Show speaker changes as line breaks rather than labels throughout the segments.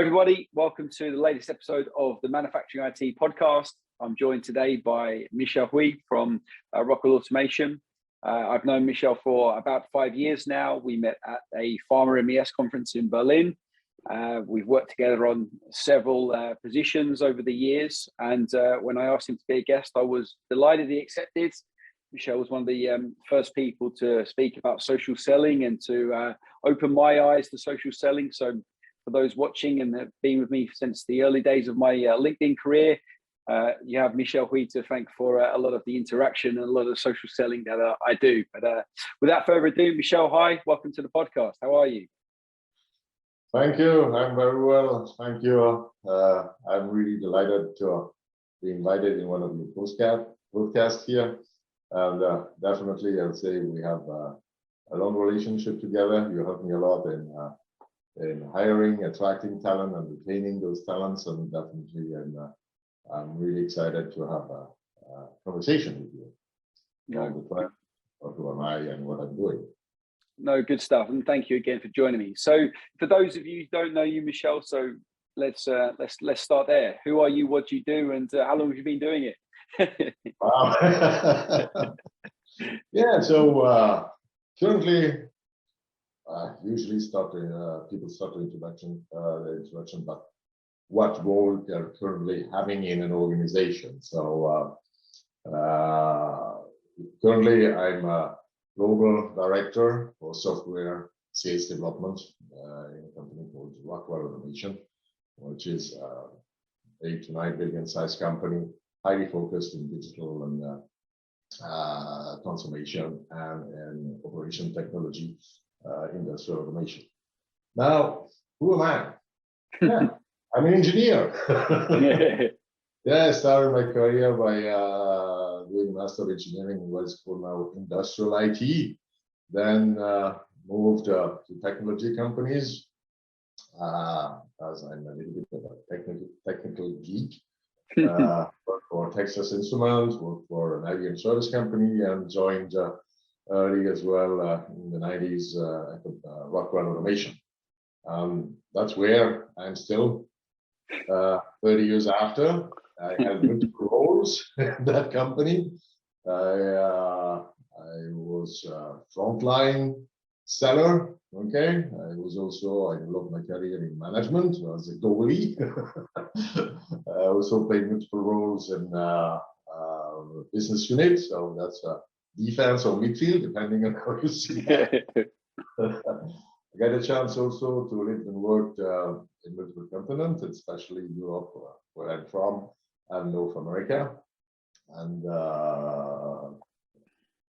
everybody, welcome to the latest episode of the Manufacturing IT podcast. I'm joined today by Michel Huy from Rockwell Automation. I've known Michel for about 5 years now. We met at a Pharma MES conference in Berlin. We've worked together on several positions over the years. And when I asked him to be a guest, I was delighted he accepted. Michel was one of the first people to speak about social selling and to open my eyes to social selling. So for those watching and have been with me since the early days of my LinkedIn career, you have Michel Huy to thank for a lot of the interaction and a lot of social selling that I do. But without further ado, Michel, hi, welcome to the podcast. How are you?
Thank you. I'm very well. Thank you. I'm really delighted to be invited in one of your podcasts here. And definitely, I'd say we have a long relationship together. You helped me a lot in hiring, attracting talent, and retaining those talents. And definitely, I'm really excited to have a conversation with you on the plan of who am I and what I'm doing.
No, good stuff, and thank you again for joining me. So, for those of you who don't know you, Michel, so let's start there. Who are you? What do you do? And how long have you been doing it?
Wow. Yeah. So currently, usually people start the introduction, but what role they're currently having in an organization. So currently, I'm a global director for software sales development in a company called Rockwell Automation, which is 8 to 9 billion size company, highly focused in digital and transformation and operation technology, industrial automation. Now, who am I? Yeah, I'm an engineer. Yeah, I started my career by doing Master of Engineering in what is called now Industrial IT. Then moved to technology companies, as I'm a little bit of a technical geek. Worked for Texas Instruments, worked for an IBM service company, and joined early as well in the 90s Rockwell Automation. That's where I'm still 30 years after. I had multiple roles in that company. I was a frontline seller. Okay, I developed my career in management as a goalie. I also played multiple roles in business units, so that's defense or midfield, depending on how you see that. I got a chance also to live and work in multiple continents, especially Europe, where I'm from, and North America. And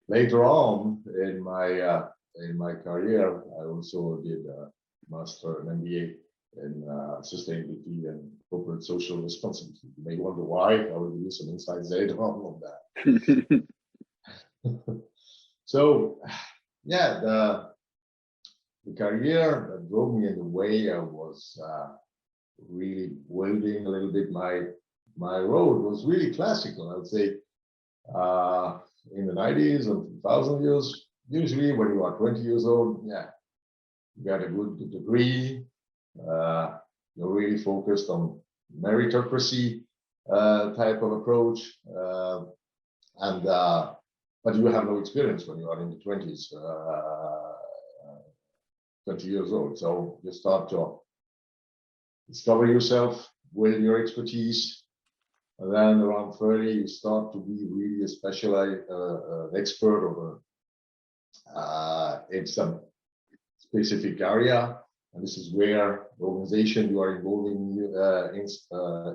later on in my career, I also did a master and MBA in sustainability and corporate social responsibility. You may wonder why. I will give you some insights later on that. So, yeah, the career that drove me in the way I was really building a little bit my road was really classical. I would say in the 90s and 2000 years, usually when you are 20 years old, yeah, you got a good degree, you're really focused on meritocracy type of approach, but you have no experience when you are in the 20s, 20 years old. So you start to discover yourself, build your expertise, and then around 30, you start to be really a specialized expert over in some specific area. And this is where the organization you are involving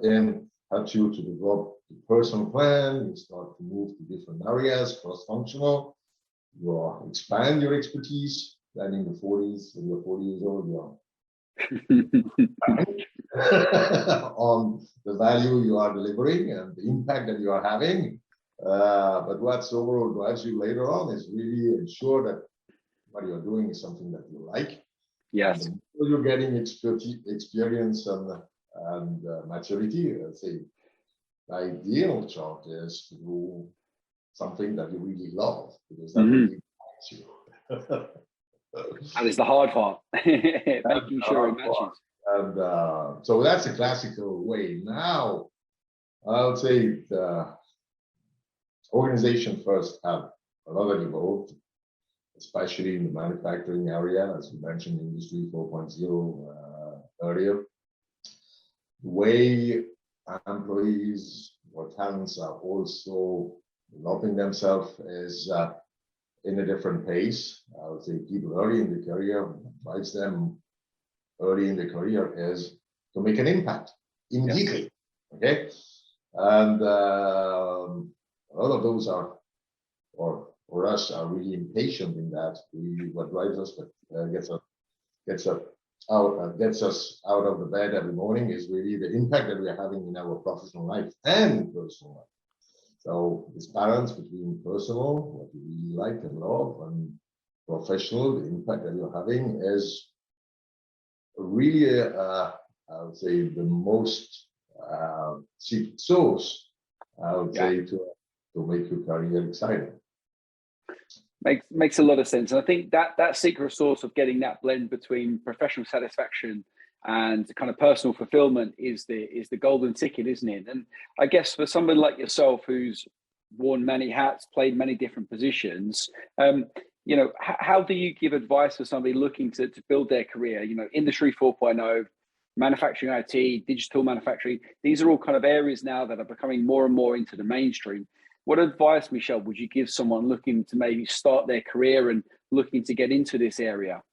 in helps you to develop the personal plan. You start to move to different areas, cross-functional. You expand your expertise. Then in the 40s, when you're 40 years old, you're on the value you are delivering and the impact that you are having. But what's overall drives you later on is really ensure that what you're doing is something that you like.
Yes.
And you're getting experience and maturity. Let's say the ideal job is to do something that you really love, because that really makes you.
That is the hard part. Making sure it matches.
And so that's a classical way. Now, I would say the organization first have a lot of evolved, especially in the manufacturing area, as we mentioned, Industry 4.0 earlier. The way employees or talents are also developing themselves is in a different pace. I would say people early in the career, what drives them early in the career is to make an impact immediately. Okay, and a lot of those are, or us, are really impatient in that. What drives us, but gets us out of the bed every morning is really the impact that we are having in our professional life and personal life. So this balance between personal, what you really like and love, and professional, the impact that you're having is really, I would say, the most secret sauce, I would say, to make your career exciting.
Makes a lot of sense. And I think that secret sauce of getting that blend between professional satisfaction and kind of personal fulfillment is the golden ticket, isn't it? And I guess for someone like yourself who's worn many hats, played many different positions, you know, how do you give advice for somebody looking to build their career? You know, Industry 4.0, manufacturing IT, digital manufacturing, these are all kind of areas now that are becoming more and more into the mainstream. What advice, Michel, would you give someone looking to maybe start their career and looking to get into this area?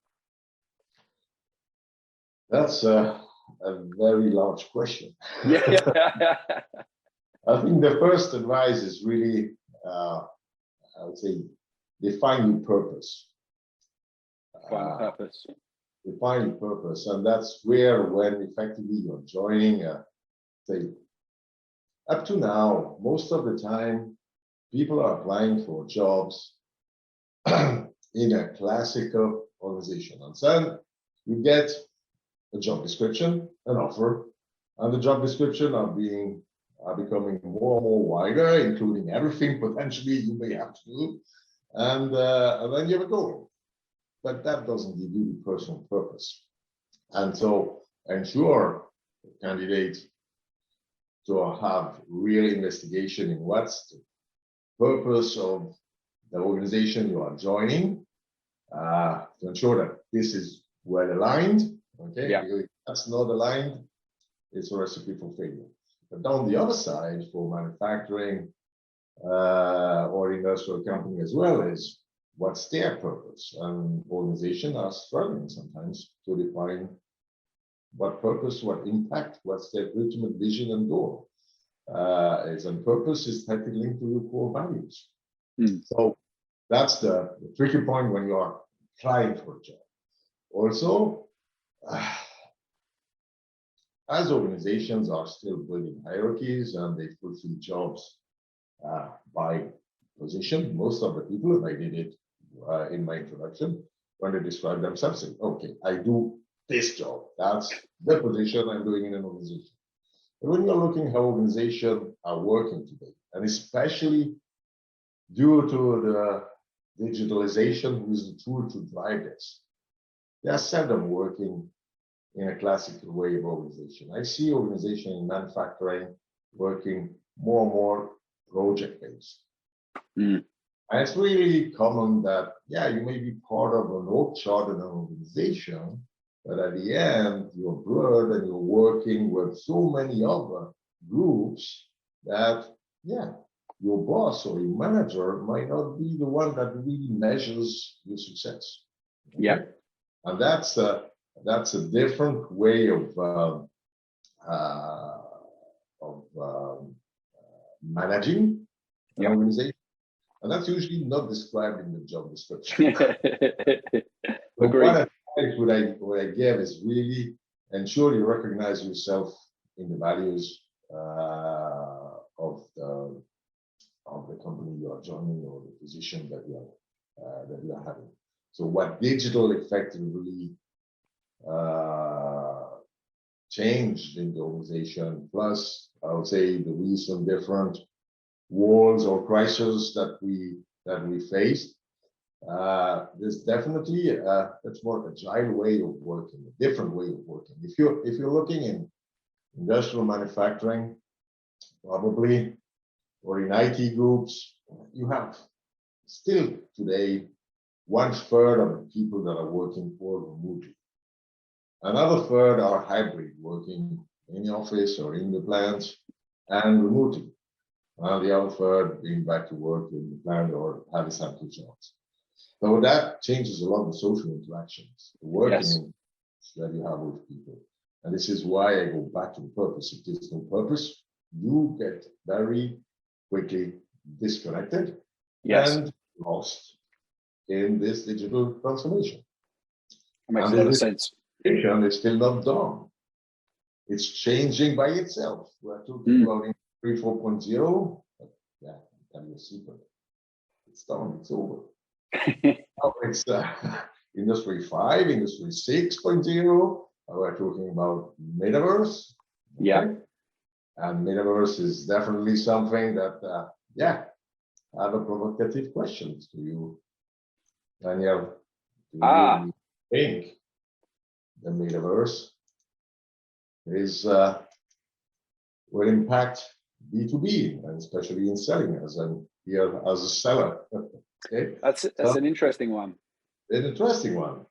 That's a very large question.
Yeah.
I think the first advice is really, I would say, define your purpose. Define your purpose, and that's where, when effectively you're joining, say, up to now, most of the time, people are applying for jobs in a classical organization. And then you get a job description, an offer, and the job description are becoming more and more wider, including everything potentially you may have to do. And then you have a goal. But that doesn't give you the personal purpose. And so ensure the candidate to have real investigation in what's the purpose of the organization you are joining, to ensure that this is well aligned. Okay, because if that's not aligned, it's a recipe for failure. But on the other side, for manufacturing or industrial company as well, is what's their purpose? And organizations are struggling sometimes to define what purpose, what impact, what's their ultimate vision and goal. And purpose is tightly linked to your core values. So that's the tricky point when you are applying for a job. Also, as organizations are still building hierarchies and they fulfill jobs by position, most of the people, and I did it in my introduction, when they describe themselves, say, okay, I do this job. That's the position I'm doing in an organization. But when you're looking how organizations are working today, and especially due to the digitalization, who is the tool to drive this, they are seldom working in a classical way of organization. I see organization in manufacturing working more and more project-based. And it's really common that, you may be part of an org chart in an organization, but at the end, you're blurred and you're working with so many other groups that, your boss or your manager might not be the one that really measures your success. Okay? Yeah. And that's a different way of managing an organization. And that's usually not described in the job description. What advice would I give is really ensure you recognize yourself in the values of the company you are joining or the position that you are having. So what digital effectively changed in the organization, plus I would say the recent different wars or crises that we faced, There's definitely that's more agile way of working, a different way of working. If you're looking in industrial manufacturing, probably, or in IT groups, you have still today 1/3 of the people that are working for remotely. Another third are hybrid, working in the office or in the plant and remotely. And the other third being back to work in the plant or having some jobs. So that changes a lot of the social interactions, the working that you have with people. And this is why I go back to the purpose. If there's no purpose, you get very quickly disconnected and lost in this digital transformation.
That makes a lot of sense.
It's still not done. It's changing by itself. We're talking about Industry 4.0. Yeah, I'll tell you a secret. It's done, it's over. Now it's Industry 5, Industry 6.0. We're talking about metaverse. Okay? Yeah. And metaverse is definitely something that, I have a provocative question to you, Daniel. Do you think the metaverse will impact B2B, and especially in selling, as I'm here as a seller? Okay,
that's an interesting one.
An interesting one.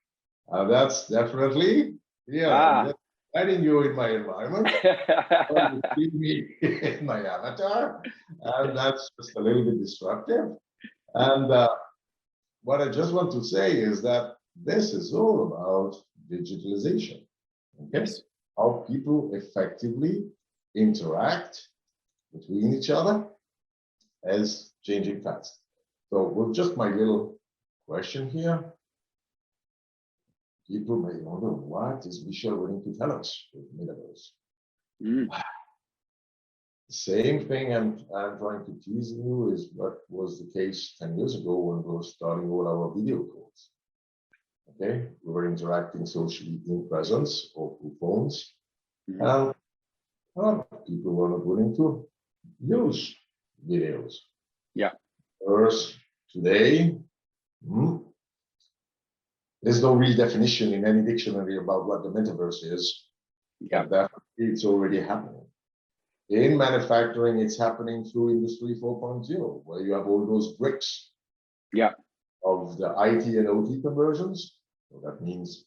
That's definitely I'm adding you in my environment. You see me in my avatar, and that's just a little bit disruptive. And what I just want to say is that this is all about digitalization. Okay, how people effectively interact between each other is changing fast. So with just my little question here, people may wonder, what is Michel willing to tell us with metaverse? The same thing I'm trying to tease you is what was the case 10 years ago when we were starting all our video calls. Okay, we were interacting socially in presence or through phones, and people were not willing to use videos.
Yeah.
Whereas today, there's no real definition in any dictionary about what the metaverse is. Yeah, definitely it's already happening. In manufacturing, it's happening through Industry 4.0, where you have all those bricks of the IT and OT conversions. So that means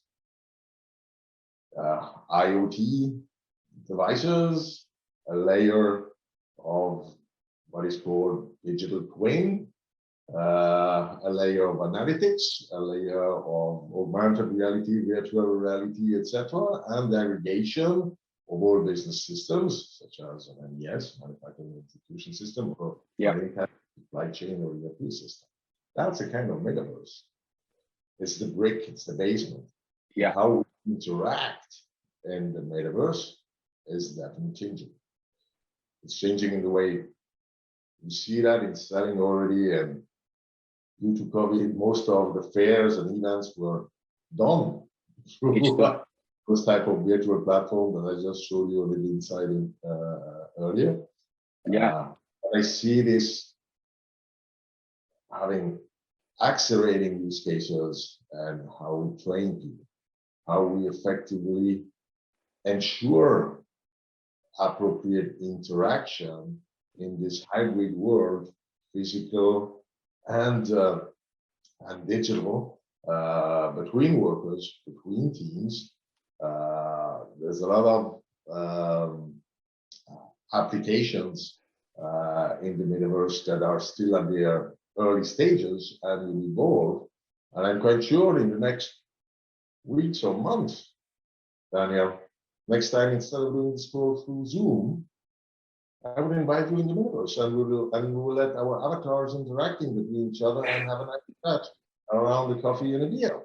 IoT devices, a layer of what is called digital twin, a layer of analytics, a layer of augmented reality, virtual reality, etc., and aggregation of all business systems, such as an MES, manufacturing execution system, or supply chain or ERP system. That's a kind of metaverse. It's the brick, it's the basement. Yeah. How we interact in the metaverse is definitely changing. It's changing in the way you see that in selling already, and due to COVID, most of the fairs and events were done through those type of virtual platform that I just showed you a little inside earlier. Yeah. I see this accelerating use cases and how we train people, how we effectively ensure appropriate interaction in this hybrid world, physical and digital, between workers, between teams. There's a lot of applications in the metaverse that are still at their early stages and will evolve. And I'm quite sure in the next weeks or months, Daniel, next time instead of doing this call through Zoom, I would invite you in the metaverse, and we will let our avatars interacting with each other and have a nice chat around the coffee and a beer.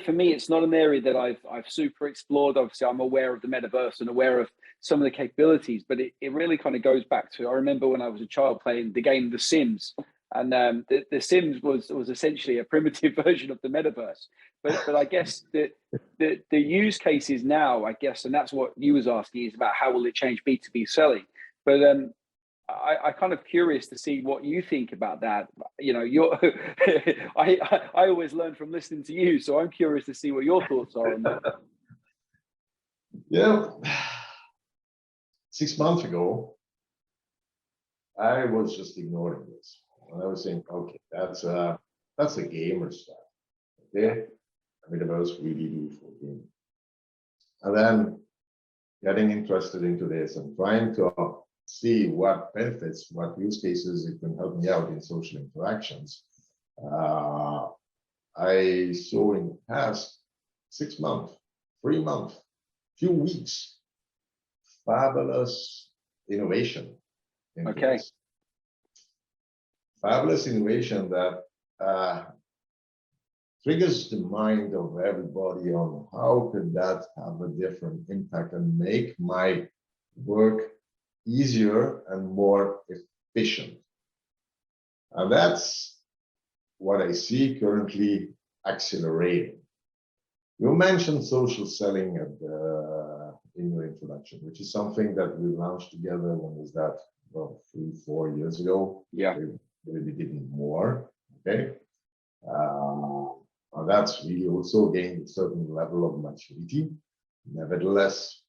For me, it's not an area that I've super explored. Obviously, I'm aware of the metaverse and aware of some of the capabilities, but it really kind of goes back to, I remember when I was a child playing the game The Sims, and the Sims was essentially a primitive version of the metaverse. But I guess the use cases now, I guess, and that's what you was asking, is about how will it change B2B selling. But I kind of curious to see what you think about that. You know, you're I always learn from listening to you, so I'm curious to see what your thoughts are on that.
Yeah, 6 months ago, I was just ignoring this, and I was saying, okay, that's a gamer stuff. Okay, I mean, was really do for gaming, and then getting interested into this and trying to see what benefits, what use cases it can help me out in social interactions. I saw in the past 6 months, 3 months, few weeks, fabulous innovation.
Okay.
Fabulous innovation that triggers the mind of everybody on how could that have a different impact and make my work easier and more efficient. And that's what I see currently accelerating. You mentioned social selling in your introduction, which is something that we launched together. When was that? Well, 3-4 years ago.
Yeah.
We did more. Okay. And that's really also gained a certain level of maturity. Nevertheless,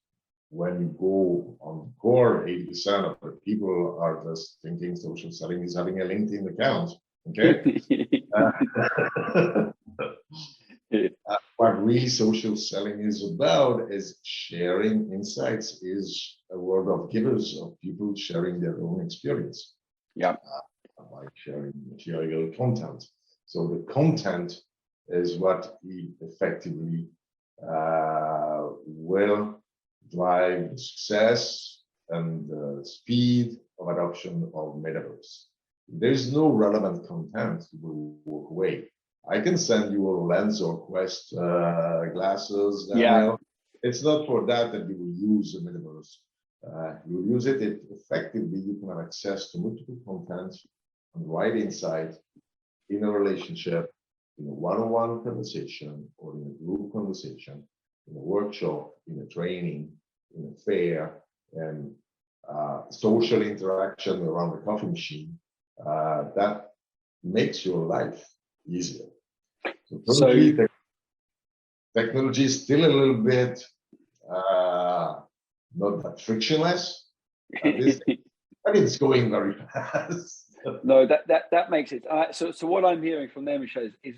when you go on core, 80% of the people are just thinking social selling is having a LinkedIn account. Okay. What really social selling is about is sharing insights, is a world of givers, of people sharing their own experience.
Yeah.
By sharing material content. So the content is what we effectively will drive the success and the speed of adoption of metaverse. There's no relevant content to walk away. I can send you a Lens or Quest glasses.
Yeah.
It's not for that you will use the metaverse. You will use it if effectively you can have access to multiple content on the right insight in a relationship, in a one-on-one conversation, or in a group conversation, in a workshop, in a training, in a fair, and social interaction around the coffee machine. That makes your life easier. So currently, technology is still a little bit not that frictionless, but it's going very fast.
No, that makes it. So what I'm hearing from them, Michel, is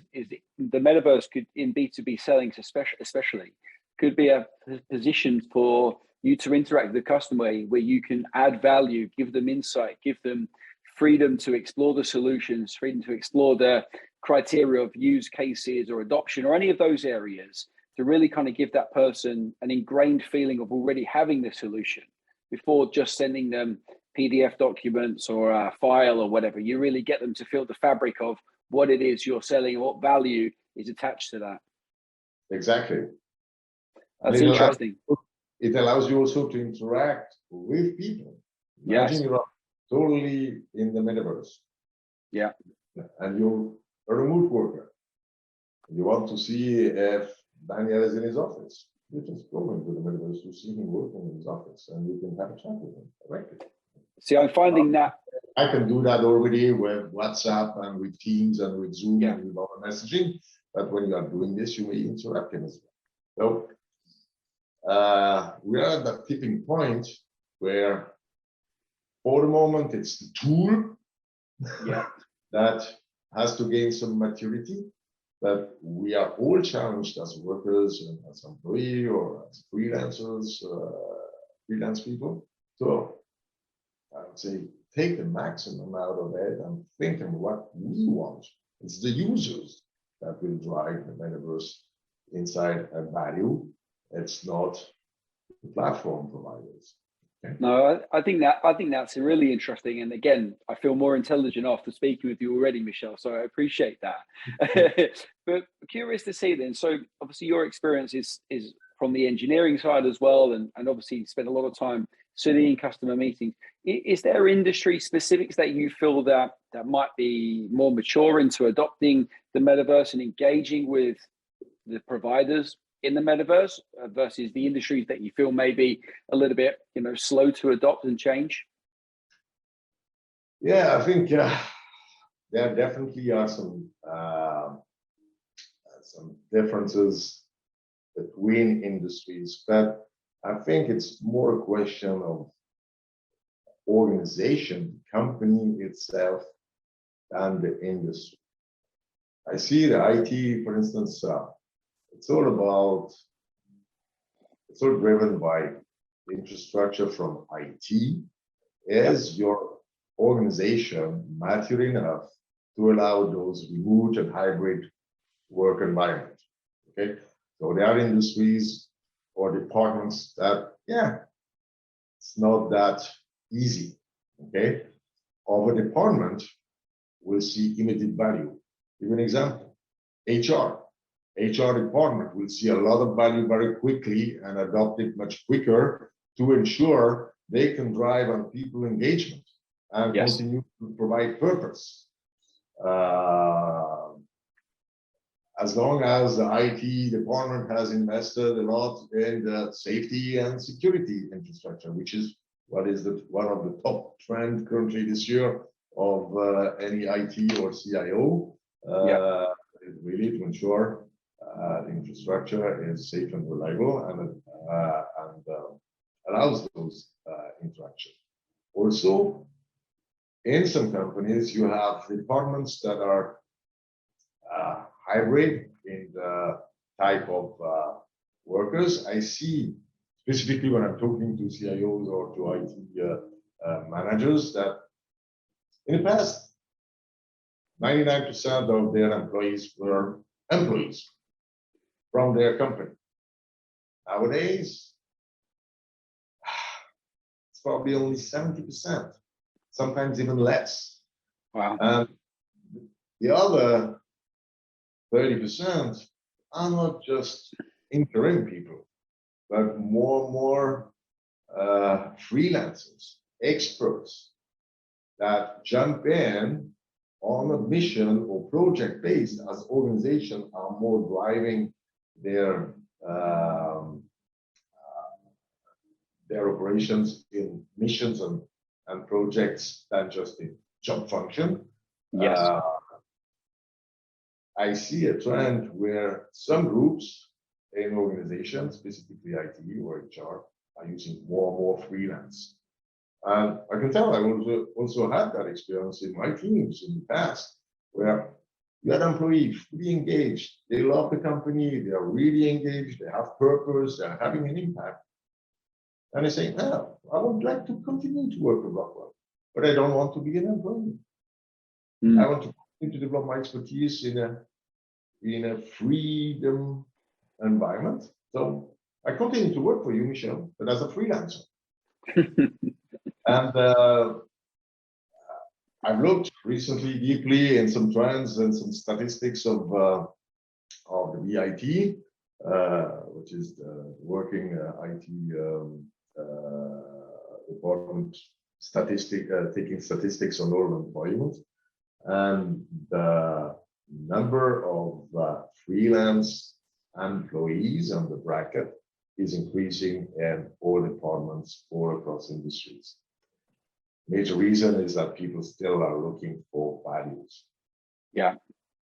the metaverse could, in B2B selling especially, could be a position for you to interact with the customer where you can add value, give them insight, give them freedom to explore the solutions, freedom to explore the criteria of use cases or adoption or any of those areas, to really kind of give that person an ingrained feeling of already having the solution before just sending them PDF documents or a file or whatever. You really get them to feel the fabric of what it is you're selling, what value is attached to that.
Exactly.
That's interesting.
It allows you also to interact with people. Imagine you're totally in the metaverse.
Yeah.
And you're a remote worker. You want to see if Daniel is in his office. You just go into the metaverse to see him working in his office, and you can have a chat with him directly.
See, I'm finding that
I can do that already with WhatsApp and with Teams and with Zoom and with other messaging. But when you are doing this, you may interrupt him as well. So we are at that tipping point where, for the moment, it's the tool that has to gain some maturity. But we are all challenged as workers and as employees or as freelancers, freelance people. So I would say take the maximum out of it and think of what we want. It's the users that will drive the metaverse insight and value. It's not the platform providers. Okay.
No, I think that's really interesting. And again, I feel more intelligent after speaking with you already, Michel. So I appreciate that. But curious to see then. So obviously your experience is from the engineering side as well, and obviously you spend a lot of time sitting in customer meetings. Is there industry specifics that you feel that might be more mature into adopting the metaverse and engaging with the providers in the metaverse versus the industries that you feel maybe a little bit, slow to adopt and change?
Yeah, I think there definitely are some differences between industries, but I think it's more a question of organization, company itself, than the industry. I see the IT, for instance, it's all driven by the infrastructure from IT. Is your organization mature enough to allow those remote and hybrid work environment? Okay, so there are industries or departments that, it's not that easy. Okay, of a department will see immediate value. Give an example: HR department will see a lot of value very quickly and adopt it much quicker to ensure they can drive on people engagement and continue to provide purpose. As long as the IT department has invested a lot in the safety and security infrastructure, which is one of the top trend currently this year of any IT or CIO, really to ensure the infrastructure is safe and reliable and allows those interactions. Also, in some companies, you have departments that are hybrid in the type of workers. I see, specifically when I'm talking to CIOs or to IT managers, that in the past, 99% of their employees were employees from their company. Nowadays, it's probably only 70%, sometimes even less.
Wow.
And the other 30% are not just interim people, but more freelancers, experts that jump in on a mission or project based, as organizations are more driving their operations in missions and projects than just in job function.
Yes.
I see a trend where some groups in organizations, specifically IT or HR, are using more and more freelance. And I can tell I also had that experience in my teams in the past, where you had employees fully engaged. They love the company, they are really engaged, they have purpose, they're having an impact. And they say, "No, I would like to continue to work with Rockwell, but I don't want to be an employee. I want to continue to develop my expertise in a freedom environment. So I continue to work for you, Michel, but as a freelancer." And I've looked recently deeply in some trends and some statistics of the VIT, which is the working IT department taking statistics on all employment, and the number of freelance employees on the bracket is increasing in all departments all across industries. Major reason is that people still are looking for values.
Yeah.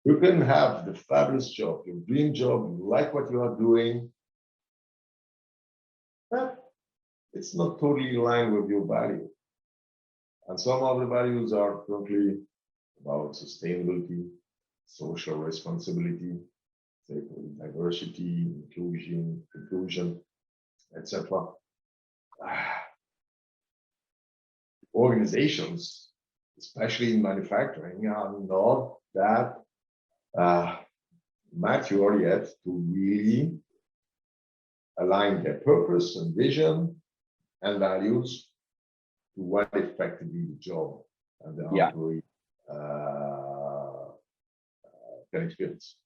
You can have the fabulous job, your dream job, you like what you are doing, but it's not totally in line with your value. And some of the values are currently about sustainability, social responsibility, diversity, inclusion, etc. Organizations, especially in manufacturing, are not that mature yet to really align their purpose and vision and values to what effectively the job and the employee can experience.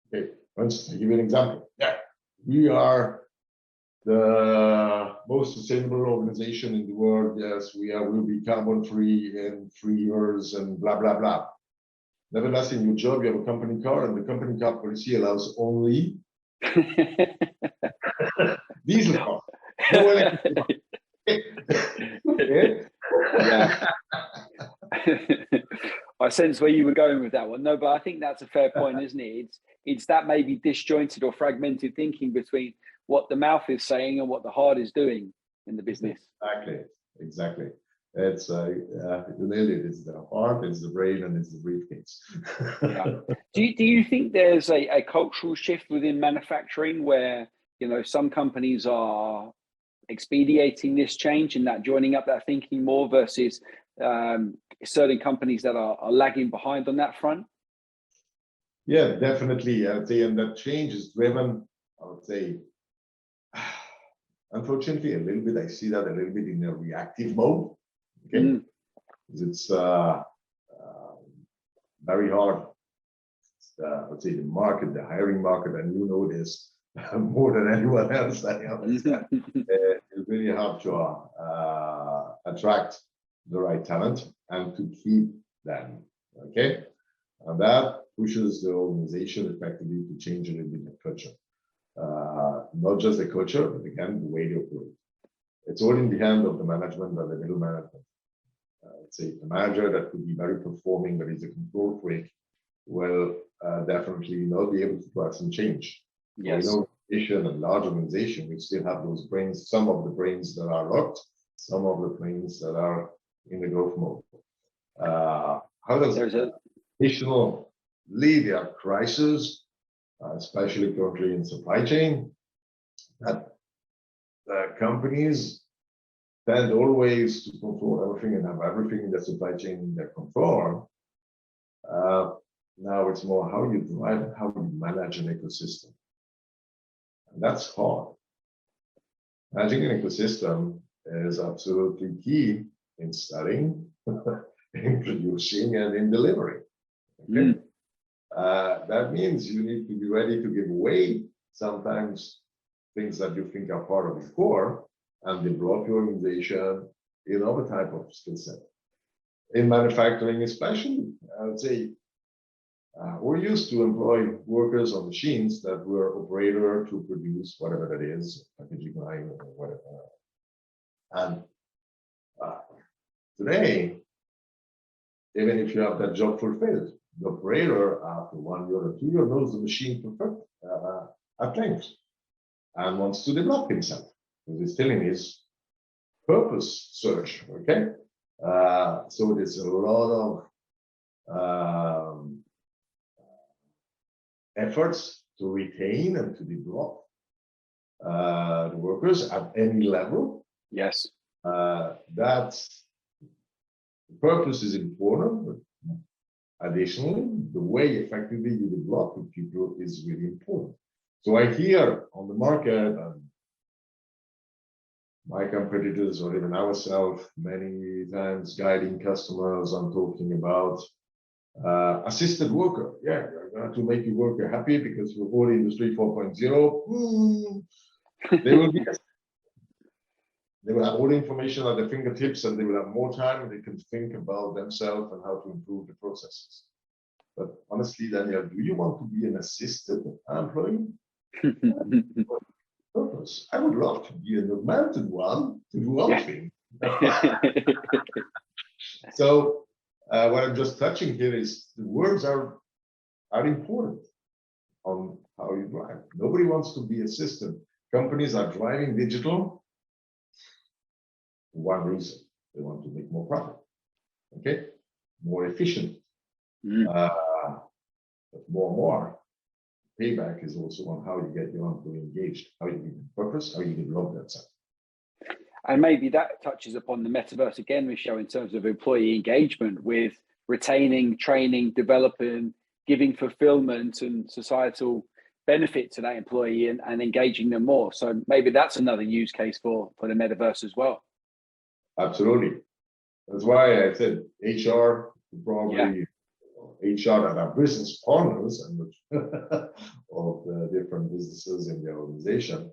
Okay, for instance, I'll give you an example. Yeah, we are the most sustainable organization in the world. Yes, will be carbon free in 3 years and blah, blah, blah. Nevertheless, in your job, you have a company car, and the company car policy allows only diesel car. No electric car. Okay.
Yeah. I sense where you were going with that one. No, but I think that's a fair point, isn't it? It's that maybe disjointed or fragmented thinking between what the mouth is saying and what the heart is doing in the business.
Exactly. It's you nailed it. It's the heart, it's the brain, and it's the briefcase.
Yeah. Do you think there's a cultural shift within manufacturing where, you know, some companies are expediting this change and that joining up that thinking more versus certain companies that are lagging behind on that front?
Yeah, definitely. I would say, and that change is driven, I would say, unfortunately, a little bit. I see that a little bit in a reactive mode. Okay, it's very hard. I would say the market, the hiring market, and you know this more than anyone else. I understand. It's really hard to attract the right talent and to keep them. Okay, and that pushes the organization effectively to change a little bit the culture. Not just the culture, but again, the way they operate. It's all in the hand of the management and the middle management. Let's say the manager that could be very performing, but is a control freak, will definitely not be able to drive some change.
Yes.
So, in a large organization, we still have those brains, some of the brains that are locked, some of the brains that are in the growth mode. How does additional lead their crisis, especially currently in supply chain, that companies tend always to control everything and have everything in the supply chain in their control. Now it's more how you drive, how you manage an ecosystem. And that's hard. Managing an ecosystem is absolutely key in studying, in producing, and in delivering. Okay? That means you need to be ready to give away sometimes things that you think are part of the core and develop your organization in other type of skill set. In manufacturing especially, I would say, we're used to employ workers on machines that were operator to produce whatever that is, packaging line or whatever. And today, even if you have that job fulfilled, the operator after 1 year or 2 years knows the machine perfect at length and wants to develop himself because he's still in his purpose search. Okay, so there's a lot of efforts to retain and to develop the workers at any level.
Yes.
That's the purpose is important, but additionally, the way effectively you develop with people is really important. So I hear on the market and my competitors or even ourselves many times guiding customers on talking about assisted worker. Yeah, you're going to make your worker happy because we're all Industry 4.0. They will have all the information at their fingertips and they will have more time and they can think about themselves and how to improve the processes. But honestly, Daniel, do you want to be an assisted employee? Purpose. I would love to be an augmented one to do other things. So what I'm just touching here is the words are important on how you drive. Nobody wants to be assisted. Companies are driving digital for one reason. They want to make more profit. Okay, more efficient. But more payback is also on how you get your employee engaged, how you give them purpose, how you develop themselves.
And maybe that touches upon the metaverse again, Michel, in terms of employee engagement with retaining, training, developing, giving fulfillment and societal benefit to that employee and engaging them more. So maybe that's another use case for the metaverse as well.
Absolutely. That's why I said HR, probably HR that are business partners and of the different businesses in the organization.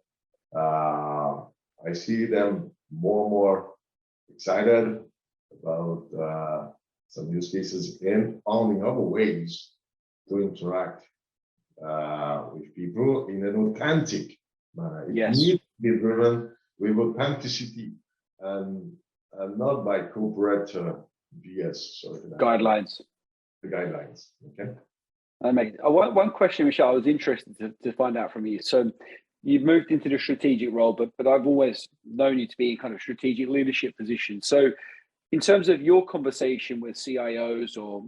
I see them more and more excited about some use cases and finding other ways to interact with people in an authentic manner. It needs to be driven with authenticity and not by corporate GS, sorry for that.
Guidelines.
The guidelines. Okay.
Amazing. One question, Michel, I was interested to find out from you. So you've moved into the strategic role, but I've always known you to be in kind of strategic leadership position. So in terms of your conversation with CIOs or,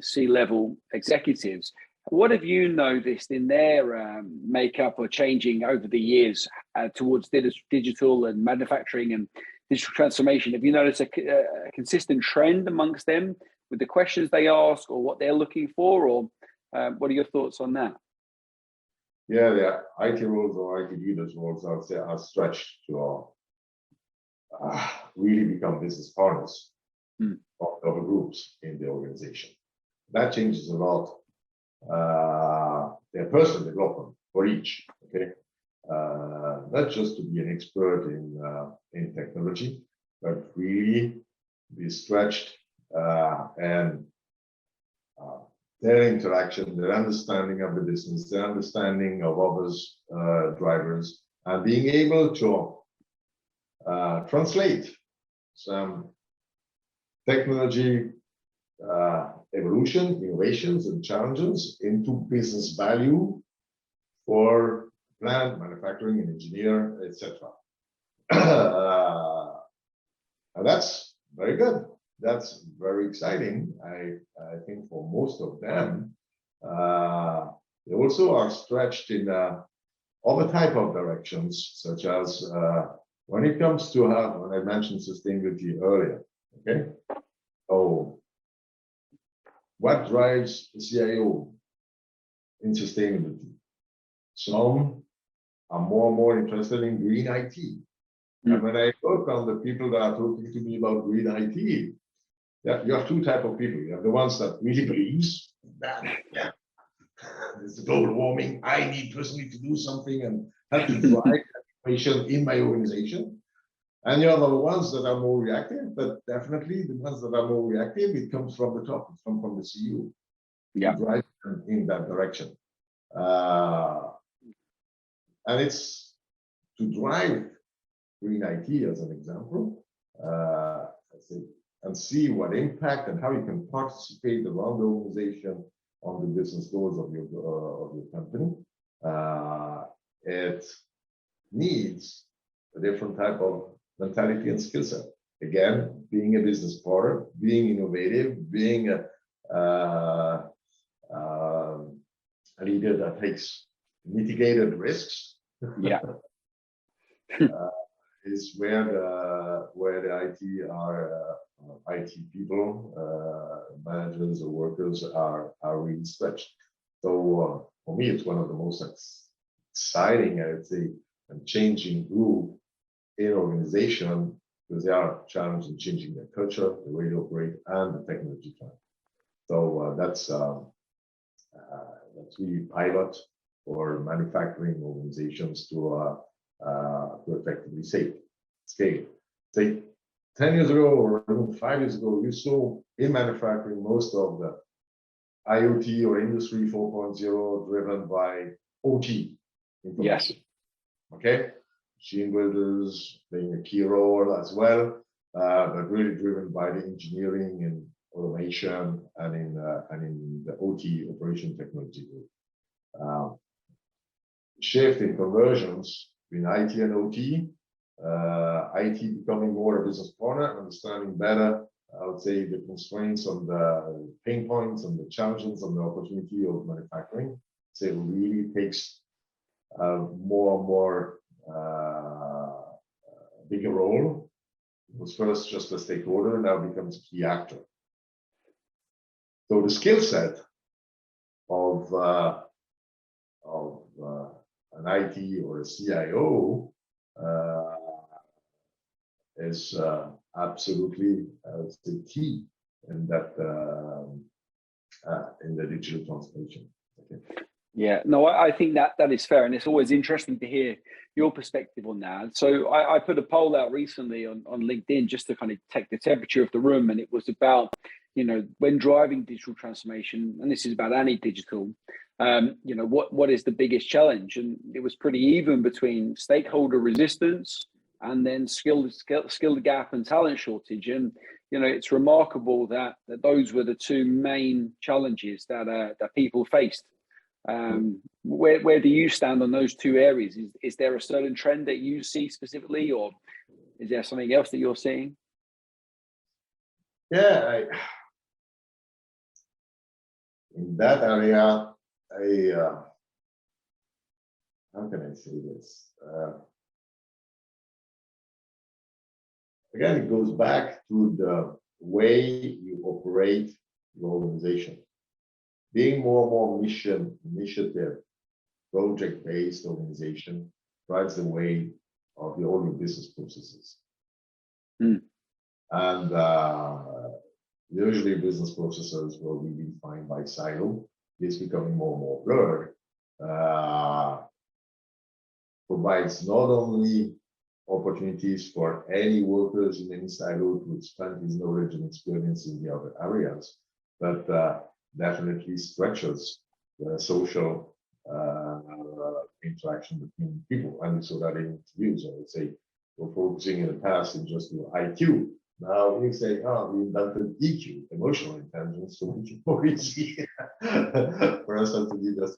C-level executives, what have you noticed in their makeup or changing over the years towards digital and manufacturing and digital transformation? Have you noticed a consistent trend amongst them with the questions they ask or what they're looking for, or what are your thoughts on that?
Yeah, the IT roles or IT leaders roles, I would say, are stretched to really become business partners of the groups in the organization. That changes a lot their personal development for each. Okay, not just to be an expert in technology, but really be stretched and their interaction, their understanding of the business, their understanding of others' drivers, and being able to translate some technology evolution, innovations, and challenges into business value for plant, manufacturing, and engineer, etc. And that's very good. That's very exciting. I think for most of them, they also are stretched in other type of directions, such as when it comes to when I mentioned sustainability earlier. Okay, what drives the CIO in sustainability? Some are more and more interested in green IT. And when I look on the people that are talking to me about green IT, you have two types of people. You have the ones that really believes that, it's global warming. I need personally to do something and have to drive innovation in my organization. And you have the ones that are more reactive, but definitely the ones that are more reactive, it comes from the top, it comes from the CEO.
Yeah,
drive them in that direction. And it's to drive green IT as an example, and see what impact and how you can participate around the organization on the business goals of your company. It needs a different type of mentality and skill set. Again, being a business partner, being innovative, being a leader that takes mitigated risks.
Yeah.
Is where the IT people, managers or workers are really stretched. So for me, it's one of the most exciting, I would say, and changing group in organization, because they are challenged in changing their culture, the way they operate, and the technology plan. So that's really pilot for manufacturing organizations to effectively scale. Say 10 years ago or even 5 years ago, you saw in manufacturing most of the IoT or Industry 4.0 driven by OT information. Yes. Okay, machine builders playing a key role as well, but really driven by the engineering and automation and in the OT operation technology group. Shift in conversions between IT and OT, IT becoming more a business partner, understanding better, I would say, the constraints on the pain points and the challenges and the opportunity of manufacturing. So it really takes more and more bigger role. It was first just a stakeholder, now becomes a key actor. So the skill set of an IT or a CIO is absolutely the key in that in the digital transformation. Okay.
Yeah, no, I think that is fair, and it's always interesting to hear your perspective on that. So I put a poll out recently on LinkedIn just to kind of take the temperature of the room, and it was about, when driving digital transformation, and this is about any digital, what is the biggest challenge? And it was pretty even between stakeholder resistance and then skill gap and talent shortage. And it's remarkable that those were the two main challenges that people faced. Where do you stand on those two areas? Is there a certain trend that you see specifically, or is there something else that you're seeing?
Yeah, in that area, how can I say this? Again, it goes back to the way you operate your organization. Being more and more initiative, project-based organization drives the way of all your business processes. And usually business processes will be defined by silo. It's becoming more and more blurred. Provides not only opportunities for any workers in any silo to expand his knowledge and experience in the other areas, but definitely stretches the social interaction between people. And we saw that in interviews. I would say we're focusing in the past in just your IQ. Now we say, oh, we invented EQ, emotional intelligence, so much more easy for us to give us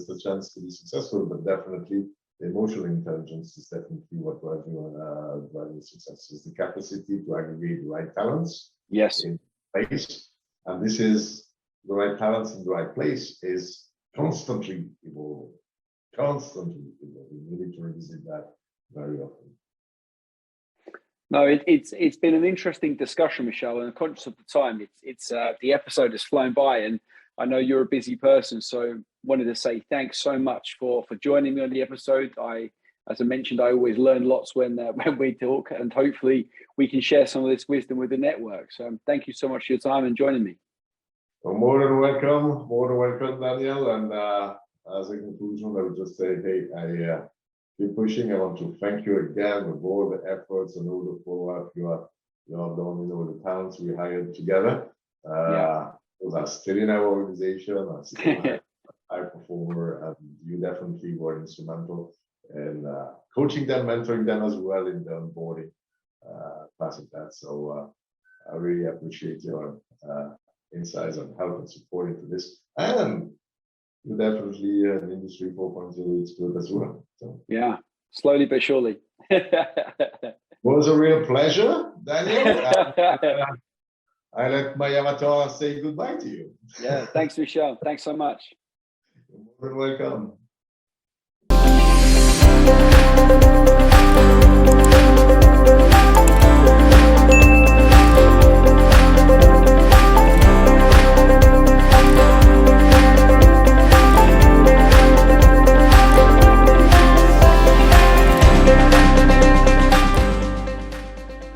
the chance to be successful. But definitely, the emotional intelligence is definitely what drives your success. Is the capacity to aggregate the right talents,
yes,
in place, and this is the right talents in the right place is constantly evolving. We need to revisit that very often.
No, it's been an interesting discussion, Michel, and I'm conscious of the time. It's the episode has flown by, and I know you're a busy person, so wanted to say thanks so much for joining me on the episode. As I mentioned, I always learn lots when we talk, and hopefully we can share some of this wisdom with the network. So thank you so much for your time and joining me.
Well, more than welcome, Daniel. And as a conclusion, I would just say, hey, keep pushing. I want to thank you again with all the efforts and all the follow-up you have done, the talents we hired together. Those are still in our organization, are still high performer, and you definitely were instrumental in coaching them, mentoring them as well in the onboarding Pasx. So I really appreciate your insights and help and support into this. And you're definitely an industry 4.0 expert as well. So.
Yeah, slowly but surely.
It was a real pleasure, Daniel. I let my avatar say goodbye to you.
Yeah, thanks, Michel. Thanks so much.
You're welcome.